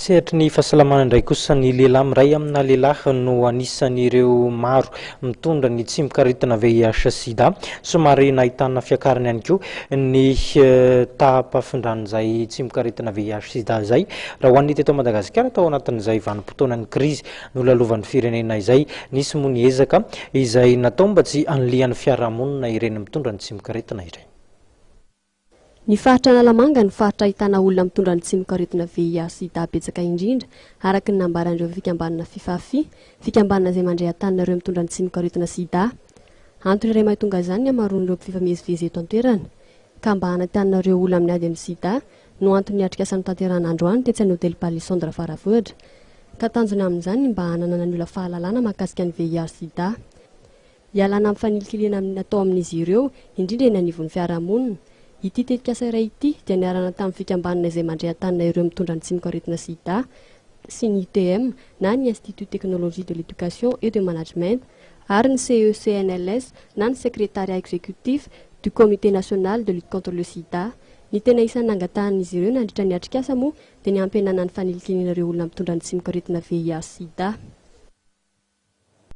Sehatra ny fahasalamana indray kosa ny lehilahy miray amina lehilahy no anisan'ireo maro mitondra ny tsimokaretina VIH SIDA. Somary nahitana fiakarany ihany koa ny taham-pifindran'izay tsimokaretina VIH SIDA zay raha ho an'ny teto Madagasikara tao anatin'izay vanim-potoanan'ny krizy nolalovan'ny firenena izay nisy moa ny ezaka izay natao mba tsy hanilihan'ny fiarahamonina ireny mitondra ny tsimokaretina ireny. Ny faritra Analamanga ny faritra ahitana olona mitondra ny tsimokaretina VIH SIDA betsaka indrindra araka ny nambaran'ireo fikambanana fikambanana izay mandray an-tananareo mitondra ny tsimokaretina SIDA. Antony iray mahatonga izany ny hamaroan'ireo mpifamezivezy eto an-toerana ka mba hanatananareo olona amin'ny ady amin'ny SIDA no antony niatrikasan'ny tanterana androany tetsy any hôtely Palisandra Faravohitra ka tanjona amin'izany mba hananana ny olona fahalalana mahakasika ny VIH SIDA. Ialana amin'ny fanilihana natao amin'izy ireo indrindra eny anivon'ny fiarahamonina. Ity tetikasa iray ity dia niarana tamin'ny fikambanana izay mandray an-tanana ireo mitondra ny tsimokaretina SIDA sy ny UTM na ny Institut Technologie de l'Éducation et de Management ary ny CECNLS na ny secrétariat exécutif du Comité national de lutte contre le SIDA. Ny tena isan'ny nangatahan'izy ireo nandritra ny atrikasa moa dia ny ampihenana ny fanilikin'ireo olona mitondra ny tsimokaretina VIH SIDA.